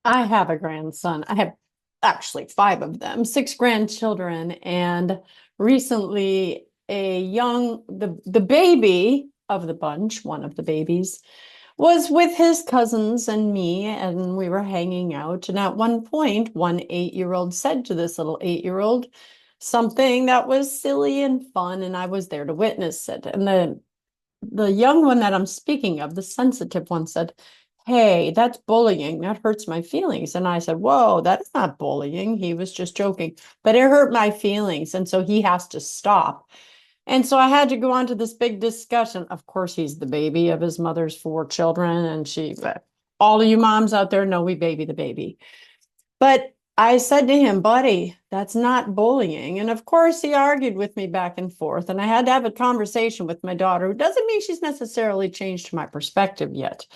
I have a grandson. I have actually five of them, six grandchildren, and recently the baby of the bunch, one of the babies, was with his cousins and me, and we were hanging out. And at one point, one 8-year-old said to this little 8-year-old something that was silly and fun, and I was there to witness it. And the young one that I'm speaking of, the sensitive one, said, "Hey, that's bullying. That hurts my feelings." And I said, "Whoa, that's not bullying. He was just joking, but it hurt my feelings. And so he has to stop." And so I had to go on to this big discussion. Of course, he's the baby of his mother's four children. And all of you moms out there know we baby the baby. But I said to him, "Buddy, that's not bullying." And of course, he argued with me back and forth. And I had to have a conversation with my daughter, who doesn't mean she's necessarily changed my perspective yet.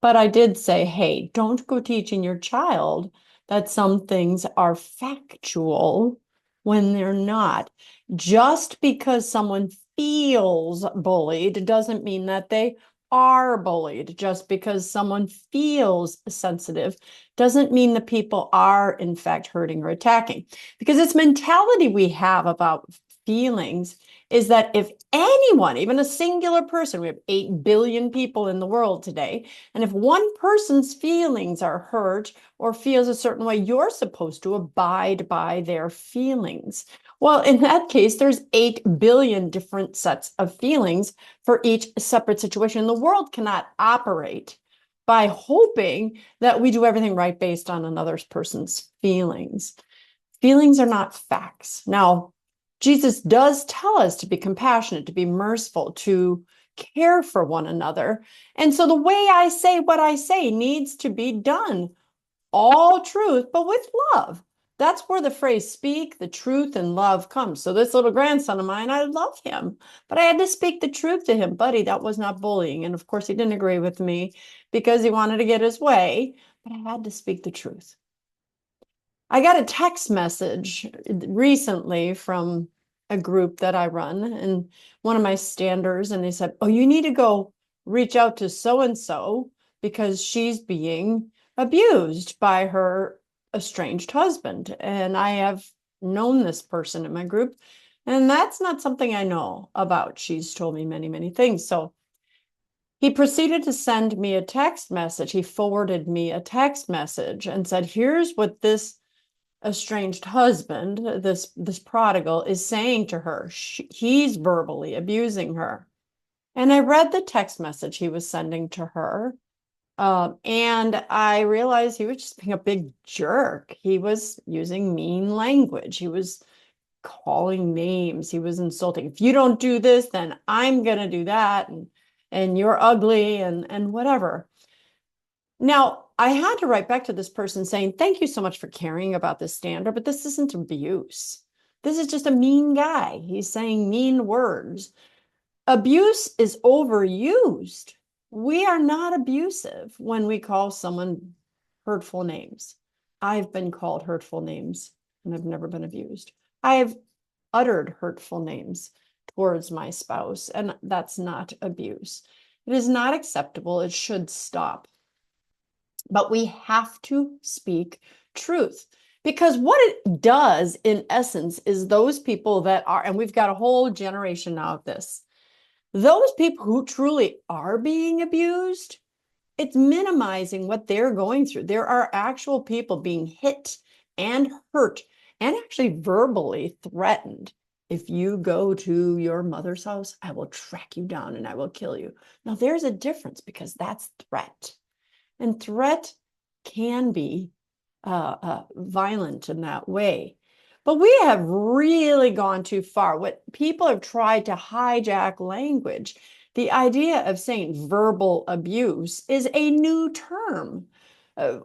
But I did say, "Hey, don't go teaching your child that some things are factual when they're not. Just because someone feels bullied doesn't mean that they are bullied. Just because someone feels sensitive doesn't mean the people are in fact hurting or attacking." Because this mentality we have about feelings is that if anyone, even a singular person, we have 8 billion people in the world today, and if one person's feelings are hurt or feels a certain way, you're supposed to abide by their feelings. Well, in that case, there's 8 billion different sets of feelings for each separate situation. The world cannot operate by hoping that we do everything right based on another person's feelings. Feelings are not facts. Now, Jesus does tell us to be compassionate, to be merciful, to care for one another. And so the way I say what I say needs to be done, all truth, but with love. That's where the phrase "speak the truth in love" comes. So this little grandson of mine, I love him, but I had to speak the truth to him. "Buddy, that was not bullying." And of course, he didn't agree with me because he wanted to get his way, but I had to speak the truth. I got a text message recently from a group that I run, and one of my standers, and they said, "Oh, you need to go reach out to so and so because she's being abused by her estranged husband." And I have known this person in my group, and that's not something I know about. She's told me many, many things. So he proceeded to send me a text message. He forwarded me a text message and said, "Here's what this estranged husband, this prodigal, is saying to her. He's verbally abusing her." And I read the text message he was sending to her, and I realized he was just being a big jerk. He was using mean language. He was calling names. He was insulting. "If you don't do this, then I'm gonna do that, and you're ugly," and whatever. Now, I had to write back to this person saying, "Thank you so much for caring about this standard, but this isn't abuse. This is just a mean guy. He's saying mean words. Abuse is overused. We are not abusive when we call someone hurtful names. I've been called hurtful names and I've never been abused. I've uttered hurtful names towards my spouse, and that's not abuse. It is not acceptable. It should stop. But we have to speak truth, because what it does in essence is those people that are, and we've got a whole generation now of this, those people who truly are being abused, it's minimizing what they're going through. There are actual people being hit and hurt and actually verbally threatened. "If you go to your mother's house, I will track you down and I will kill you." Now, there's a difference, because that's threat. And threat can be violent in that way. But we have really gone too far. What people have tried to hijack language. The idea of saying verbal abuse is a new term. Uh,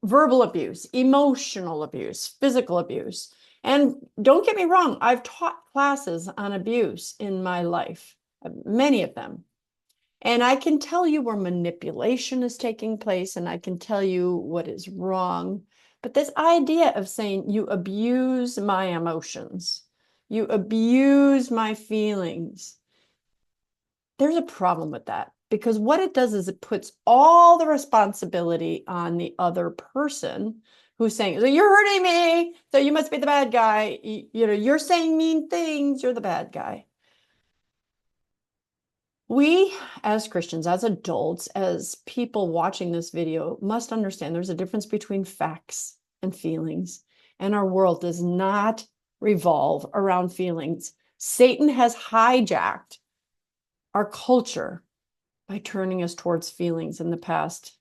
Verbal abuse, emotional abuse, physical abuse. And don't get me wrong, I've taught classes on abuse in my life, many of them. And I can tell you where manipulation is taking place, and I can tell you what is wrong. But this idea of saying you abuse my emotions, you abuse my feelings, there's a problem with that. Because what it does is it puts all the responsibility on the other person who's saying, so you're hurting me, so you must be the bad guy. You're saying mean things, you're the bad guy. We, as Christians, as adults, as people watching this video, must understand there's a difference between facts and feelings. And our world does not revolve around feelings. Satan has hijacked our culture by turning us towards feelings in the past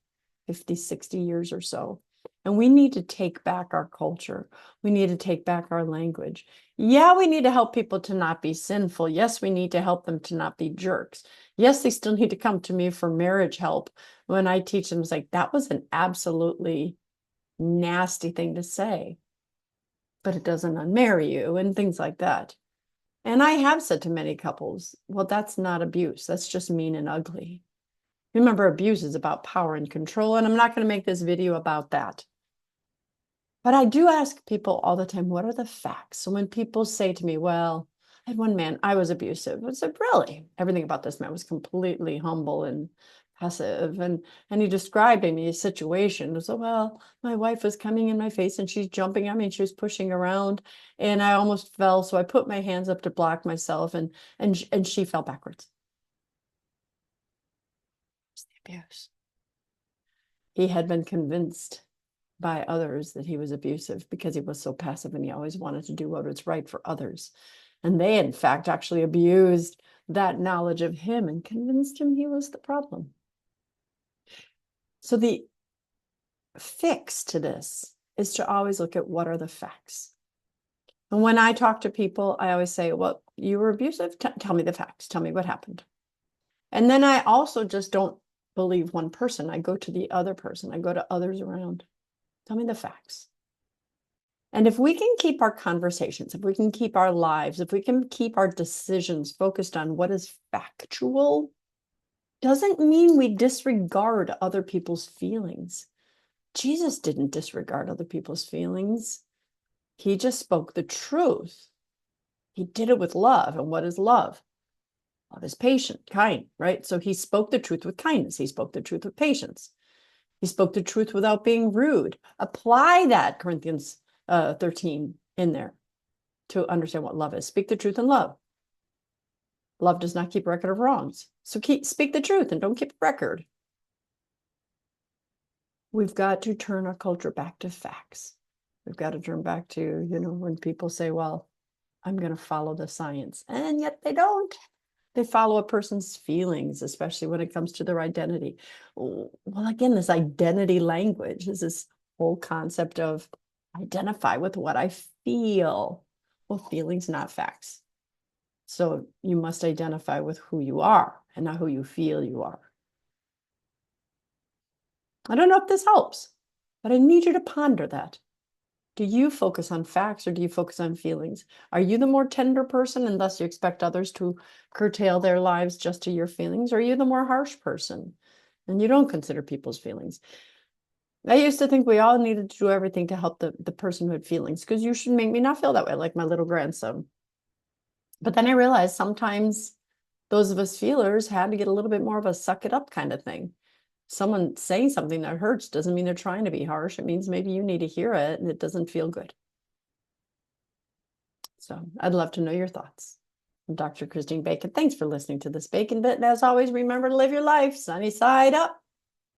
50, 60 years or so. And we need to take back our culture. We need to take back our language. Yeah, we need to help people to not be sinful. Yes, we need to help them to not be jerks. Yes, they still need to come to me for marriage help. When I teach them, it's like, that was an absolutely nasty thing to say, but it doesn't unmarry you and things like that. And I have said to many couples, well, that's not abuse. That's just mean and ugly. Remember, abuse is about power and control, and I'm not going to make this video about that. But I do ask people all the time, what are the facts? So when people say to me, well, I had one man, I was abusive. I said, really? Everything about this man was completely humble and passive. And he described to me a situation. So, well, my wife was coming in my face and she's jumping at me and she was pushing around and I almost fell. So I put my hands up to block myself and she fell backwards. It's the abuse. He had been convinced by others that he was abusive because he was so passive and he always wanted to do what was right for others. And they, in fact, actually abused that knowledge of him and convinced him he was the problem. So the fix to this is to always look at what are the facts. And when I talk to people, I always say, well, you were abusive? Tell me the facts. Tell me what happened. And then I also just don't believe one person. I go to the other person. I go to others around. Tell me the facts. And if we can keep our conversations, if we can keep our lives, if we can keep our decisions focused on what is factual, doesn't mean we disregard other people's feelings. Jesus didn't disregard other people's feelings. He just spoke the truth. He did it with love. And what is love? Love is patient, kind, right? So he spoke the truth with kindness. He spoke the truth with patience. He spoke the truth without being rude. Apply that, Corinthians 13 in there to understand what love is. Speak the truth in love. Love does not keep record of wrongs. So speak the truth and don't keep a record. We've got to turn our culture back to facts. We've got to turn back to, when people say, well, I'm going to follow the science. And yet they don't. They follow a person's feelings, especially when it comes to their identity. Well, again, this identity language is this whole concept of identify with what I feel. Well, feelings, not facts. So you must identify with who you are and not who you feel you are. I don't know if this helps, but I need you to ponder that. Do you focus on facts or do you focus on feelings? Are you the more tender person and thus you expect others to curtail their lives just to your feelings? Or are you the more harsh person and you don't consider people's feelings? I used to think we all needed to do everything to help the person who had feelings because you should make me not feel that way, like my little grandson. But then I realized sometimes those of us feelers had to get a little bit more of a suck it up kind of thing. Someone saying something that hurts doesn't mean they're trying to be harsh. It means maybe you need to hear it and it doesn't feel good. So I'd love to know your thoughts. I'm Dr. Christine Bacon. Thanks for listening to this Bacon Bit. And as always, remember to live your life sunny side up.